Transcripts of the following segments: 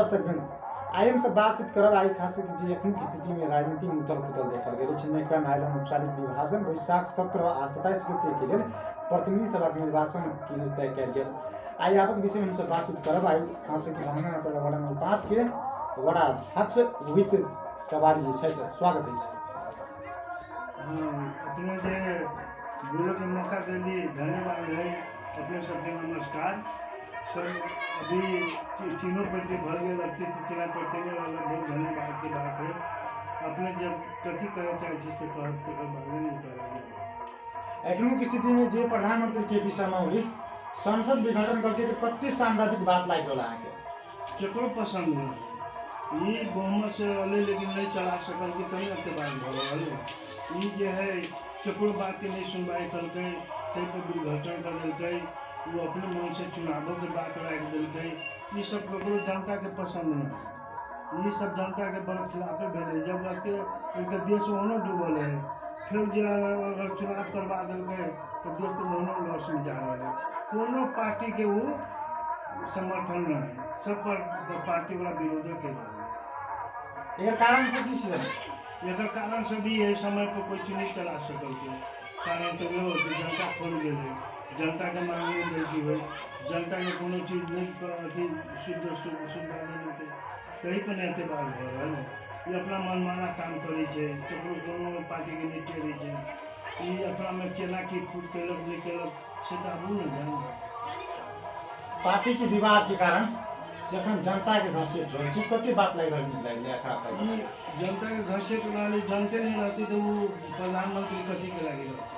दर्शकगण आई हम सब बातचीत करब आई खास कि जे एखन की स्थिति में राजनीति में उथल पुथल देखल गेल छै। नेकपा महिला औपचारिक विभाजन बैसाख 17 आ 27 गते के लेल प्रतिनिधि सभा के निर्वाचन के लिए तय कयल गेल। आई आपत विषय में हम सब बातचीत करब। आई खास कि भांगना पर वड़ा नंबर 5 के वड़ा अध्यक्ष रोहित तिवारी जी छै, स्वागत है। अपने जे बोलो के मौका देली धन्यवाद है। अपने सबके नमस्कार सर। अभी तीनों प्रति भर गए लगती थी चला पड़ते वाला बहुत धन्यवाद की बात है। अपने जब कथी कहे चाहे से एखन की स्थिति में जे प्रधानमंत्री केपी शर्मा ओली संसद विघटन करके तो कत्ती सांदर्भिक बात लाग रहा है केकरो पसंद नहीं ये बहुमत से अले लेकिन नहीं चला सकल कि तभी अब बात भले ये जो है केकरो बात के नहीं सुनवाई करके तै पर विघटन कर दिल्कई। वो अपने मन से चुनावों की बात रख दिल्कई। ये सब केकरो जनता के पसंद नहीं। ये सब जनता के बड़े खिलाफे भेले। जब लगते एक तो देश वहाँ डूबल है, फिर जो अगर चुनाव करवा दिल्कई तो देश तो वहाँ लॉस में जा रहा है। कोनो पार्टी के वो समर्थन नहीं है, सब पर पार्टी वाला विरोध कर रहे हैं। कारण से किस एक कारण से भी यही समय पर कोई चीज नहीं चला सकल के कारण तो वो जनता खोल गए। जनता के मांगे गलती हुई, जनता के कोनो चीज नहीं सुविधा नहीं कहीं पर नहीं बात हो रहा है। ये अपना मनमाना काम करे तो कोनो पार्टी के नहीं टेरी ये अपना में केना की फूट केलक नहीं केलक से तो आबू नहीं जान। पार्टी के विवाद के कारण जखन जनता के घसीट रही थी कति बात लग रही जनता के घसीट रही जनते नहीं रहती तो वो प्रधानमंत्री कथी के लगे रहती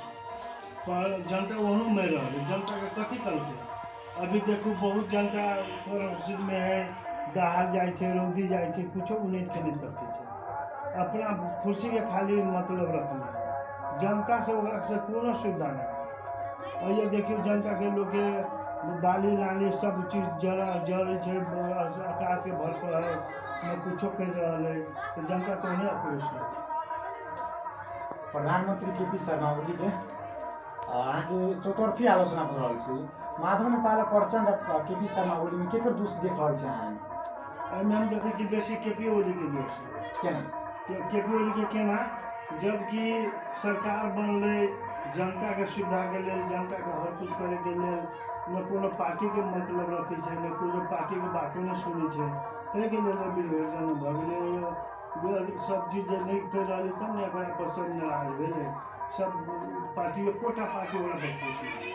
पर जनता वहाँ में रही जनता के कथी करके। अभी देखो बहुत जनता सिद्ध में है दहाड़ जाए रौदी जाए कुछ उन्हें के नहीं करके अपना खुशी के खाली मतलब रखना जनता से कोनो सुविधा नहीं। और ये देखिए जनता के लोग के बाली लाली सब चीज जल आकाश के भर पर है न कुछ कर रहा है तो जनता तो नहीं खुश है। प्रधानमंत्री केपी शर्मा ओली के आगे चौतरफी आलोचना कर रहा है। माधव नेपाल प्रचंड केपी शर्मा ओली में केकर दोष देख रहा है। हम देखे कि बेसी केपी ओली के दोष केना केपी ओली के केना जबकि सरकार बनले जनता के सुविधा के लिए जनता के हर कुछ करे के लिए न कोनो पार्टी के मतलब रखे न कोनो पार्टी के बातों नहीं सुनी है तै के लिए विभाजन भगले सब चीज नहीं कर रही तब नहीं अपना पर सब नाराज भेले सब पार्टी कोटा पार्टी वाला बच्चे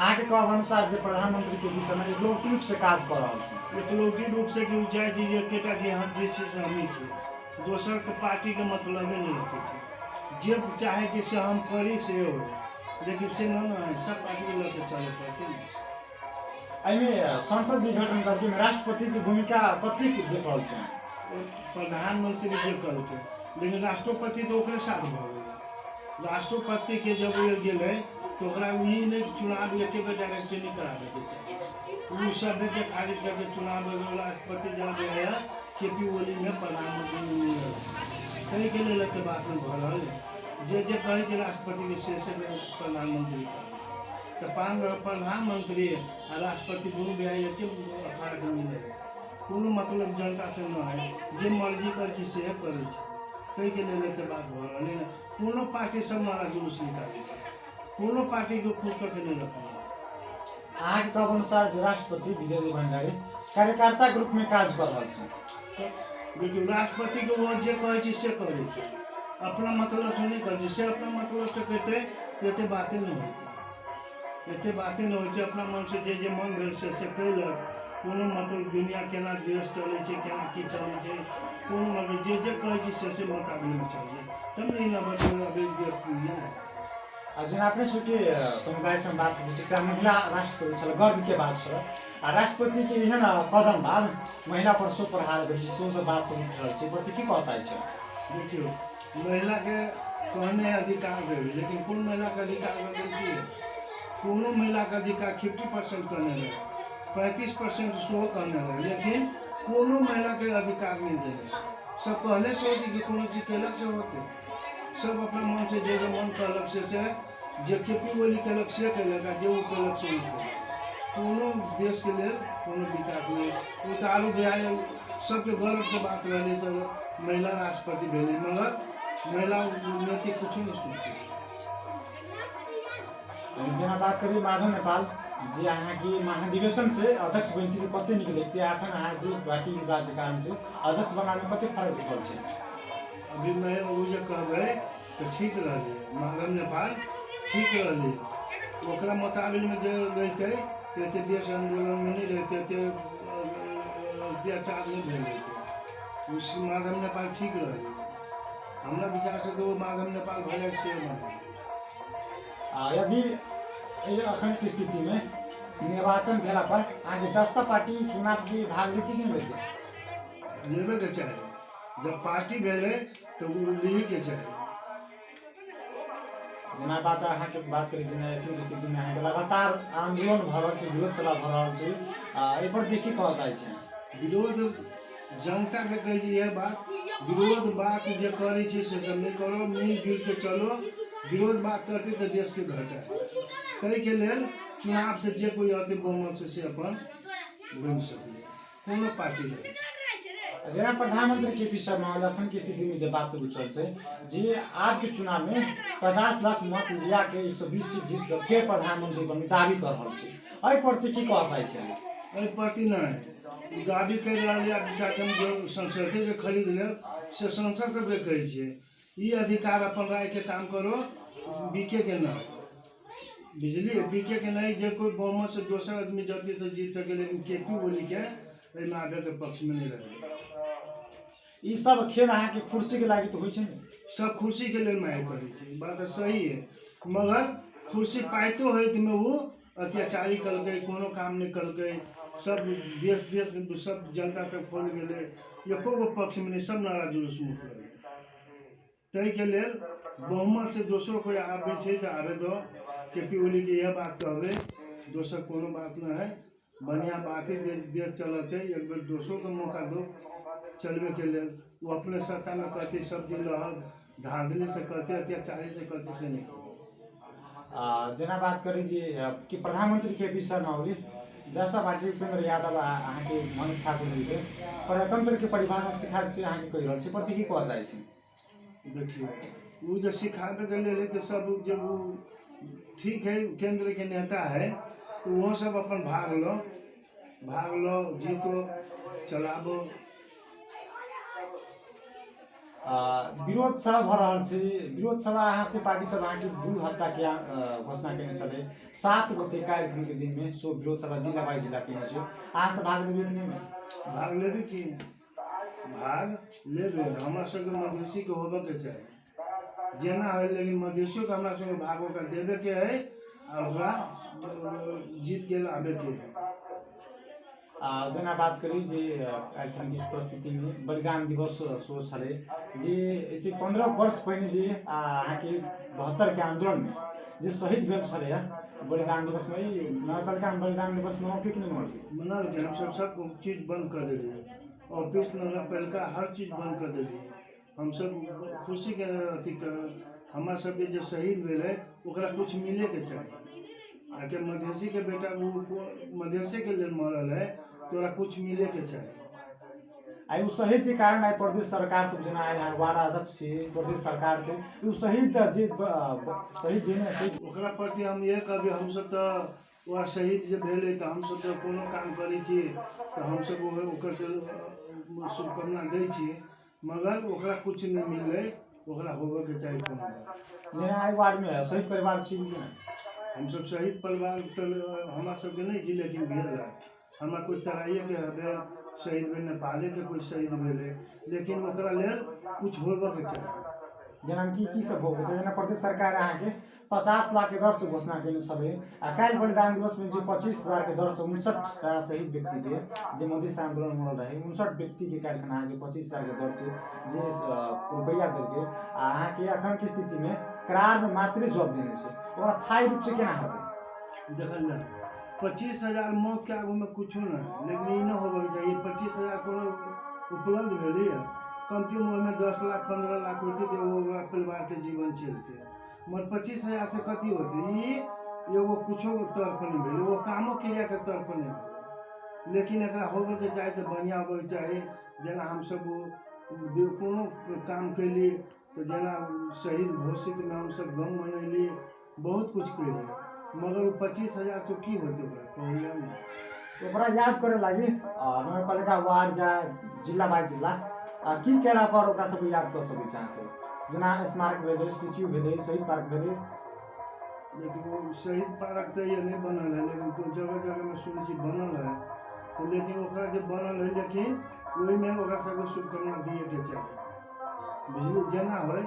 आगे के अनुसार जो प्रधानमंत्री के विषय में एकलौटी रूप से काज कर रहा है। एकलौटी रूप से कि जाए जी एकेटा जे हम जे से हमी छे दोसर के पार्टी के मतलब नहीं रखे छे जे चाहे से हम करी से हो लेकिन से न सब पार्टी के लेके चले पड़ते। में संसद विघटन करके राष्ट्रपति की भूमिका कति देख रहा है। प्रधानमंत्री जे करके लेकिन राष्ट्रपति तो ओकरे साथ भ गए। राष्ट्रपति के जब ये गेले तो ये नहीं चुनाव एक बेर डायरेक्ट नहीं करावे के चाहिए। वो सब के खारिज करके चुनाव राष्ट्रपति जब है केपी ओली में प्रधानमंत्री नहीं है कहीं के लिए लगते बात में भ रहा है जे कहे राष्ट्रपति के से प्रधानमंत्री तो प्रधानमंत्री और राष्ट्रपति दोनों भी एक अखाड़ा में मिले कोनो मतलब जनता से न है जे मर्जी कर से करे कहीं के लिए लेते बात भ रहा है। कोनो पार्टी सब मारा जुलूस निकाले कोनो पार्टी को खुश करके नहीं रखना। आगे के अनुसार राष्ट्रपति विजय भंडारी कार्यकर्ता के रूप में काज कर रहा है। देखिए राष्ट्रपति के वो जे कहे से करे अपना मतलब से नहीं कर से अपना मतलब से कहते तो बातें नहीं होती इतने बातें नहीं होती अपना मन से जे मन भेल से कैलक कोनो मतलब दुनिया केना देश चले केना की चले कोनो मतलब जे कहे से मुताबिक में चाहिए तब नहीं ना बदल अभी देश दुनिया जिन आपने सुके समुदाय से बात की महिला राष्ट्रपति छल गर्व के बात छल राष्ट्रपति के एहन कदम बाद महिला पर सो प्रहार भेल सो से बात सब उठ रही प्रति की कहता है। देखियो महिला के कहने अधिकार दे लेकिन कौन महिला का अधिकार है कोनो महिला का अधिकार 50% कहने रहे 35% सो कहने रहे लेकिन कोनो महिला के अधिकार नहीं दे रहे। सब पहले से होती कि कोनो चीज कैलक से होते सब अपना मन से जे मन कहलक से जे केपी ओली कैलक से कैलक जे वो कैलक से कोनो देश के लिए कोनो विकास नहीं उतारू ब्याज सबके गर्व के बात रहे सब महिला राष्ट्रपति भेले मगर महिला उन्नति कुछ नहीं सोची। जेना बात करी माधव नेपाल जे अहाँ की महाधिवेशन से अध्यक्ष बनती कते निक लगते अखन अहाँ जी पार्टी विवाद के कारण से अध्यक्ष बनाने कते फर्क पड़ल छै। अभी मैं वो जो कहबै तो ठीक रहे माधव नेपाल ठीक रहे ओकरा मुताबिक में जो रहते तो देश आंदोलन में नहीं रहते थे अत्याचार नहीं भेल रहते उस माधव नेपाल ठीक रहे हमरा विचार से तो माधव नेपाल भले से यदि अखन की स्थिति में निर्वाचन भेला पर आगे जसपा पार्टी चुनाव की भाग लेती कि नहीं लेती लेवे के चाहे जब पार्टी भेले तो वो ली के चाहे जेना बात अहाँ के बात करी जेना एखन की स्थिति में अहाँ के लगातार आंदोलन भ रहल छै विरोध सभा भ रहल छै एहि पर देखी कह चाहै छै विरोध जनता के कहे छै यह बात विरोध बात जे करे छै से सब नहीं करो मिलजुल के चलो विरोध बात करते तो देश के घटे तै के लेल चुनाव से जे कोई आते बहुमत से अपन बन सके कोनो पार्टी नहीं जेना प्रधानमंत्री के पी शर्मा अखन की स्थिति में जो बात चल छै जे आज के चुनाव में 50 लाख मत लिया के 120 सीट जीत के फिर प्रधानमंत्री बनने दावी कर रहल छै एहि प्रति की कह चाहै छै एहि प्रति नहीं दावी कर रहल या विचार जो संसद के खरीद ले से संसद सब के कहे छै ई अधिकार अपन राय के काम करो बीके के ना बिजली बीके के नहीं जे कोई बहुमत से दोसर आदमी जल्दी से जीत सके लेकिन केपी ओली के एहिमे आबे के पक्ष में नहीं रहे ई सब खेल अहाँ के कुर्सी के लागि तो होय छै सब कुर्सी के लिए मैं करै छी बात सही है मगर कुर्सी पाइतो होइत में वो अत्याचारी कलकै कोनो काम नहीं कलकै सब देश देश सब जनता सब खोल गेले एको गो पक्ष में नहीं सब नारा जुलूस मुक्त रहे तै के लेल बहुमत से दोसरो कोई आबे छै तो आबे दो केपी ओली के यह बात कहबे दोसर कोनो बात न है बढ़िया बात है देश चलते एक बेर दोसरों को मौका दो चलवे के लिए वो अपने सत्ता में कहते सब दिन रह धांधली से कहते अत्याचारी से कहते से नहीं जेना बात करी जी कि प्रधानमंत्री के पी शर्मा ओली जसपा पार्टी उपेंद्र यादव अहाँ के मनीष ठाकुर जी के प्रजातंत्र के परिभाषा सिखा से अहाँ के कहि रहल छै प्रति की कह चाहै छै। देखिए वो जो सिखावे के लिए तो सब जब वो ठीक है केंद्र के नेता है तो वो सब अपन भाग लो जीतो चलाबो विरोध सभा भ रहल छै विरोध सभा अहाँ के पार्टी सब अहाँ के 2 हफ्ता के घोषणा केने छले 7 गते कार्यक्रम के दिन में सो विरोध सभा जिला बाई जिला केने छै अहाँ सब भाग लेबे कि नहीं भाग लेबे कि भाग लेबे हमरा सब के मधेसी के होबे के चाही जेना है लेकिन मधेसियों के हमरा सब भागो का देवे के है और जीत के आबे के है। जेना बात करी जे एखन की परिस्थिति में बलिदान दिवस सो छले जे 15 वर्ष पहिने जे अहाँ के 72 के आंदोलन में जे शहीद भेल छले बलिदान दिवस में नगरपालिका बलिदान दिवस में कितने मनल के हम सब चीज बंद कर देलिए ऑफिस नगरपालिका हर चीज बंद कर देलिए हम सब खुशी के अथी हमार सब के जो शहीद भेल है ओकरा कुछ मिले के चाहिए आके मधेसी के बेटा मधेसी के लिए मरल है तोरा कुछ मिले के चाहिए आई शहीद के कारण आई प्रदेश सरकार सब जना आई वार्ड अध्यक्ष प्रदेश सरकार से उ शहीद जे शहीद देने ओकरा प्रति हम ये कहबे हम सब तो वह शहीद जे भेले तो हम सब तो कोनो काम करै छी तो हम सब ओकर शुभकामना दै छी मगर ओकरा कुछ नहीं मिलले ओकरा होबे के चाहिए कोनो जेना आई वार्ड में शहीद परिवार छी हम सब शहीद परिवार तो हमार सब के नहीं छी लेकिन भेल है हमरा कोई तराइए के हबे शहीद में नेपाले के कोई शहीद भेले लेकिन ओकरा लेल कुछ होबे के चाहिए जेना की सब हो जेना प्रदेश सरकार अहाँ के 50 लाख के दर से घोषणा केने छले काल बलिदान दिवस में जो 25,000 के दर से 59 टा शहीद व्यक्ति के जे मधेसी आंदोलन में रहे 59 व्यक्ति के कार्यक्रम अहाँ के 25,000 के दर से जे रुपया देके अहाँ के अखन की स्थिति में करार में मात्र जॉब देने छै ओकरा थाई रूप से केना होते देखल जाए 25,000 मौत के आगू में कुछ ना लेकिन ये न होबे चाहिए 25,000 को उपलब्ध भेले कम से कम में 10 लाख 15 लाख होते तो वो परिवार के जीवन चलते मगर 25,000 से कथी होते ये एगो कुछो के तौर पर नहीं भेल, एगो कामो क्रिया के तौर पर नहीं भेल। लेकिन एकरा होबे के चाही तो बढ़िया होबे के चाही। जेना हम सब कोनो काम कैली तो जेना शहीद घोषित में हम सब गम मनैली, बहुत कुछ कैली, मगर वो 25,000 तो की होते कहलिए ना। ओकरा याद करे लागि नगरपालिका वार्ड या जिला बाय जिला की केला पर ओकरा सब याद कर सकै छै से, जेना स्मारक भेलै, स्टैच्यू भेलै, शहीद पार्क भेलै। लेकिन वो शहीद पार्क तो ये नहीं बनल है, लेकिन कोई जगह जगह में सुनै छी बनल है। तो लेकिन ओकरा जे बनल है, लेकिन वही में ओकरा सबके शुभकामना दिए के चाही। बिजली जेना होय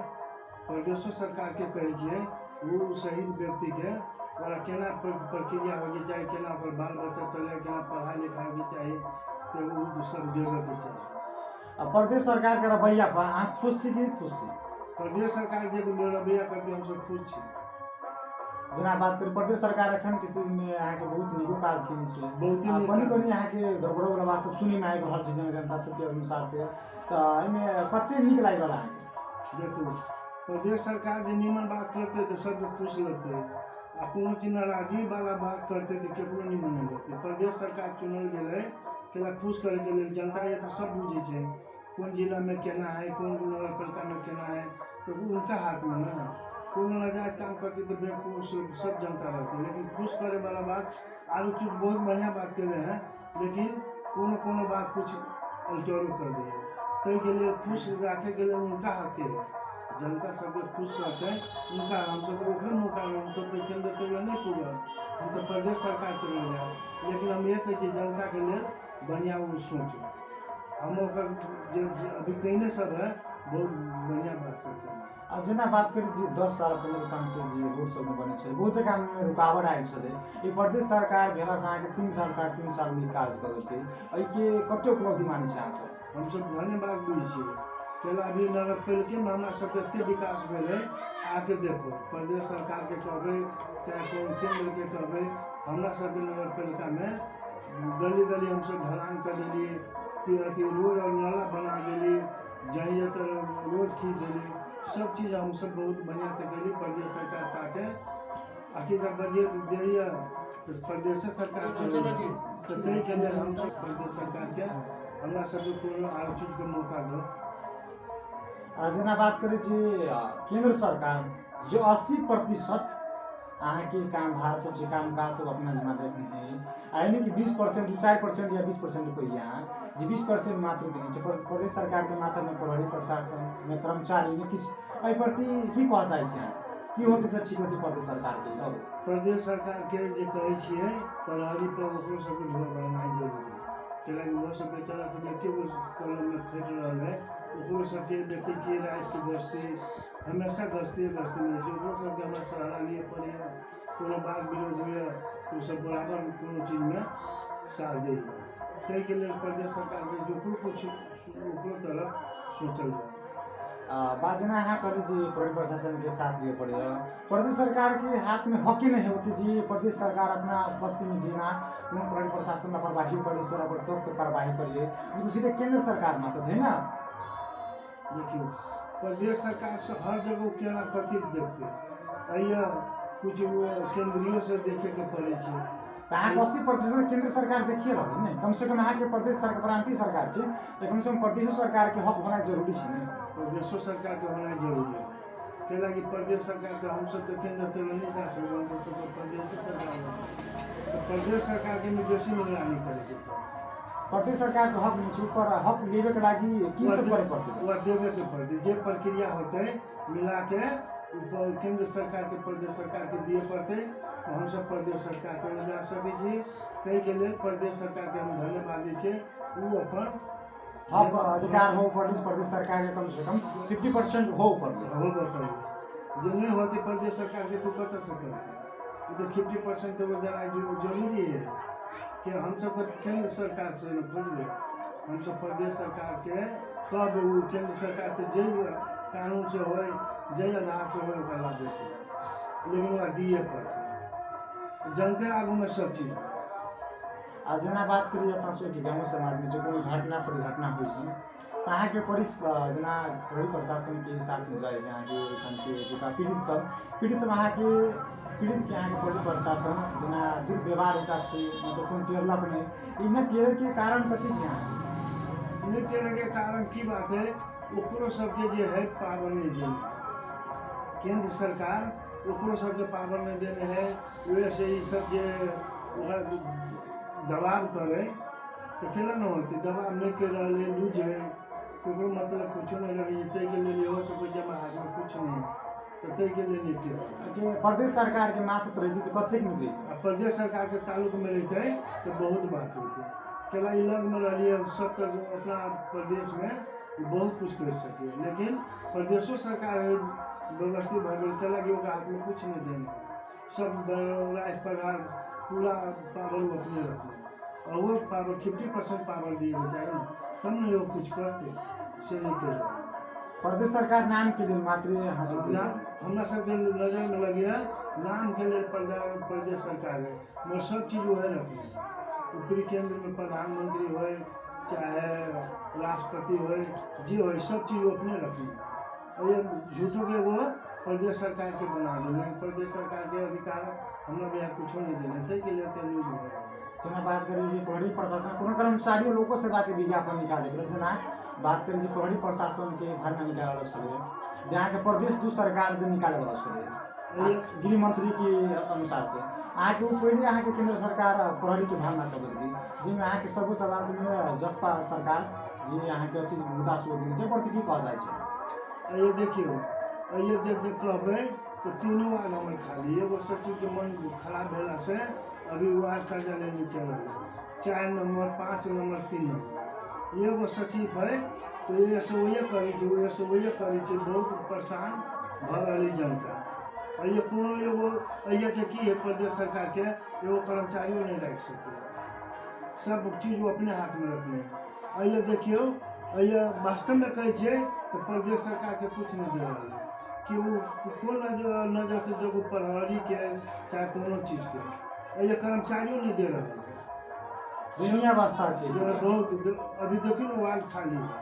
प्रदेशो सरकार के कहै छियै वो शहीद व्यक्ति के ओकरा केना प्रक्रिया होके चाही, केना ओकर बाल बच्चा चले, केना पढ़ाई लिखाई के चाही, तो वो सब देवे के चाही। प्रदेश सरकार के रवैया पर अहाँ खुश छी कि खुश छी? प्रदेश सरकार जे रवैया करते हम सब खुश छी। जेना बात करी प्रदेश सरकार एखन के स्थिति में अहाँ के बहुत नीको काज केने छै, बहुत ही कनी कनी अहाँ के गड़बड़ो वाला बात सब सुनी में आबि रहल छै जनता सब के अनुसार से, तो एमे कते नीक लागि रहल अहाँ के? देखो प्रदेश सरकार जे निमन बात करते तो सबके खुश लगते, आ कोनो चीज नाराजी वाला बात करते तो केकरो निमन नहीं लगते। प्रदेश सरकार चुनल गेलै केला खुश करे के लेल, जनता ये तो सब बुझे छै कौन जिला में केना है, कौन नगरपालिका में केना है, तो उनका हाथ में ना। कोनो नाजायज काम करते तो बेवकूफ सब जनता रहते, लेकिन खुश करे वाला बात आलू चूक बहुत बढ़िया बात करे हैं, लेकिन कोनो कोनो बात कुछ अल्टरो कर दिए, ताहि के लिए खुश रखे के लिए उनका हक है। जनता सबके खुश करते उनका, हम सब ओकरे मौका हम सब तो केंद्र के लिए नहीं पूरा, हम तो प्रदेश सरकार के लिए जाए, लेकिन हम ये कहते जनता के लिए बढ़िया वो सोचे हम ओकर अभी कहने सब है बहुत बढ़िया बात सब है। जेना बात करी जी 10 साल पहले काम से जी रोड सब में बने छे, बहुत काम में रुकावट आयल छले, ई प्रदेश सरकार भेला से अहाँ के 3 साल 3.5 साल में काज करलकै, एहि के कते उपलब्धि मानै छै अहाँ सब? हम सब धन्यवाद दै छियै केला अभी नगरपालिका में हमरा सबके एते विकास भेलै, आके देखो प्रदेश सरकार के कहबै चाहे कोनो केंद्र के कहबै, हमरा सबके नगरपालिका में गली गली हम सब ढलान कर देलिए, अथी रोड और नाला बना देली, जहाँ तो रोड खींच देली, सब चीज़ हम सब बहुत बढ़िया से करी। प्रदेश सरकार पाके आखिर बजट दिए तो प्रदेश सरकार तो तय के लिए हम सब प्रदेश सरकार के हमरा सबके कोनो आर चीज के मौका दो। जेना बात करी जी केंद्र सरकार जो 80% अहाँ के काम भार सब छै, काम काज सब अपना जिम्मा रखने छै, यानी कि 20% 4% या 20% रुपया यहाँ जी 20% मात्र देने छै प्रदेश सरकार के माथा में प्रहरी प्रशासन में कर्मचारी में किछ एहि प्रति की कह चाहै छी की होते तो ठीक होते प्रदेश सरकार के? प्रदेश सरकार के जे कहै छियै प्रहरी पर ओकरो सबके ढोल बनाना जरूरी, चला वो सब बेचारा सब एके गो कलम में खट रहल है, ओकरो सबके देखै छियै रात के गश्ती हमेशा गश्ती में छै, ओकरो सबके हमरा सहारा लिए पड़े, कोनो बात विरोध हुए तो सब बराबर कोनो चीज में साथ दै, ताहि के लिए प्रदेश सरकार के जो कुछ ओकरो तरफ सोचल जाए। बात जेना अहाँ कहली जी प्रहरी प्रशासन के साथ लिए पड़ेगा, प्रदेश सरकार के हाथ में हक ही नहीं होती जी, प्रदेश सरकार अपना बस्ती में जीना कोनो प्रहरी प्रशासन लापरवाही करे इस तरह पर तुरंत कार्रवाई करिए, वो तो सीधे केंद्र सरकार में है ना। देखियो प्रदेश सरकार से हर जगह केना कथी देखते अइया कुछ वो केंद्रीय से देखे के पड़े छै, अहाँ 80% केंद्र सरकार देखिए रहे नहीं, कम से कम अहाँ के प्रदेश सरकार प्रांतीय सरकार छै तो कम से कम प्रदेश सरकार के हक होना जरूरी छै नहीं, प्रदेशो सरकार के होना जरूरी है। कैला कि प्रदेश सरकार के हम सब तो केंद्र से नहीं जा सकते, हम सब प्रदेश सरकार तो प्रदेश सरकार के बेसी निगरानी करे के प्रदेश सरकार के हक नहीं पर हक लेवे के लागी की सब करे पड़ते, वो देवे के पड़ते जे प्रक्रिया होते मिला के केंद्र सरकार के प्रदेश सरकार के दिए पड़ते, तो हम सब प्रदेश सरकार के जा सके छी, ताहि के लिए प्रदेश सरकार के हम धन्यवाद दै छी, वो अपन हक अधिकार हो प्रदेश सरकार के कम से कम 50% हो पड़े जो नहीं होते प्रदेश सरकार के तो कत सके, तो 50% तो देना जरूरी है कि हम सब केंद्र सरकार से खोलिए, हम सब प्रदेश सरकार के कब वो केंद्र सरकार से जे कानून से हो जे आधार से हो लाभ देते, लेकिन वह दिए पड़ते जनता आगू में सब चीज। आ जेना बात करिए अपना सबके गाँव समाज में जो कोनो घटना परिघटना होइ छै अहाँ के जना प्रहरी प्रशासन के साथ में जाए यहाँ के एखन के जो पीड़ित सब अहाँ के पीड़ित के यहाँ के प्रहरी प्रशासन जना दुर्व्यवहार हिसाब से मतलब कौन टेरलक नहीं इन्हें टेरे के कारण कथी छै अहाँ इन्हें टेरे के कारण की बात है ओकरो सबके जे है पावर नहीं देने केंद्र सरकार ओकरो सबके पावर नहीं देने है वैसे ही सब जे दबाव करे तो केना न होती दबाव नहीं कर रहे लूज है कोई मतलब कुछ नहीं लगे तय के लिए हो सब जमा आदमी कुछ नहीं तो तय के लिए नहीं प्रदेश सरकार के मात्र रही तो कथे नहीं रही प्रदेश सरकार के ताल्लुक में रहते तो बहुत बात होती केला इलाज में रही सब अपना प्रदेश में बहुत कुछ कर सके लेकिन प्रदेशों सरकार व्यवस्थित भाई केला के हाथ में कुछ नहीं देना सब राज प्रधान पूरा पावर वो अपने रखना और वो पावर 50% पावर दिए चाहिए तब नहीं वो कुछ करते से नहीं कर प्रदेश सरकार नाम के लिए मात्र हमरा सबके नजर में लगे नाम के लिए प्रदेश सरकार है मगर सब चीज़ वो है रखना ऊपरी केंद्र में प्रधानमंत्री हो चाहे राष्ट्रपति हो जी हो सब चीज़ वो अपने रखनी और ये झूठों के वो प्रदेश सरकार के बना देंगे प्रदेश सरकार के अधिकार हमरा भी यहाँ कुछ नहीं देने तय के लिए न्यूज हो जना बात करें प्रहरी प्रशासन कोनो कर्मचारियों लोगों से बात विज्ञापन निकाले जना बात करें प्रहरी प्रशासन के घर में निकाल छोड़े जहाँ के प्रदेश दू सरकार जो निकाले वाला छोड़े गृह मंत्री के अनुसार से अहाँ के पहले अहाँ के केंद्र सरकार प्रहरी के भावना कर दी जिनमें अहाँ के सर्वोच्च अदालत में जसपा सरकार जी अहाँ के अथी मुद्दा शुरू दिन प्रति की कह जाए ये देखियो ये देख कहबे तो तीनों वार्ड हमें खाली एगो सचिव के मन खराब भेला से अभी वार्ड कर्जा लेने चल रहा 4 नंबर 5 नंबर 3 नंबर एगो सचिव है तो ये से वही करी बहुत परेशान भ रही जनता ये कोनो एगो के की है प्रदेश सरकार के एगो कर्मचारियों नहीं रख सके सब चीज वो अपने हाथ में रखने ये देखियो ये वास्तव में कहे तो प्रदेश सरकार के कुछ नहीं दे रहा कि वो कौन नजर से देखो प्रहरी के चाहे कोनो चीज के ये कर्मचारियों नहीं दे रहा दुनिया वास्ता बहुत अभी देखिए ना वार्ड खाली है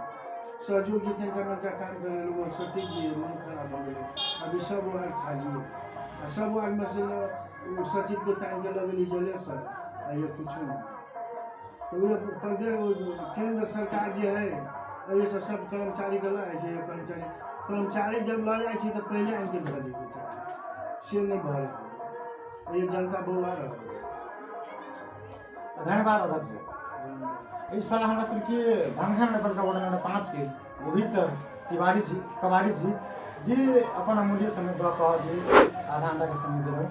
सहयोग जी का काम करे लोग सचिव जी मन खराब हो गए अभी सब वार्ड खाली है सब वार्ड में से सचिव के टाइम के लगेली जले सर ये कुछ नहीं तो ये प्रदेश केंद्र सरकार जो है ऐसे सब कर्मचारी के लाए कर्मचारी जब ला जाए तो पहले इनके धर दी से नहीं भर ये जनता बउआ रहा धन्यवाद अध्यक्ष इस साल हमारा सबके भंगा नगर का वार्ड नंबर 5 के रोहित तिवारी जी कबाड़ी जी अपन अमूल्य समय दऽ जी आधा घंटा के समय दिलौं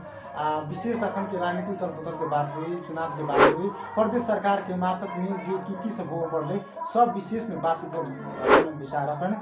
विशेष अखन के राजनीतिक उथल पुथल के बात हुई चुनाव के बात हुई प्रदेश सरकार के मातक में जो की सब हो पड़े सब विशेष में बातचीत विचार रखन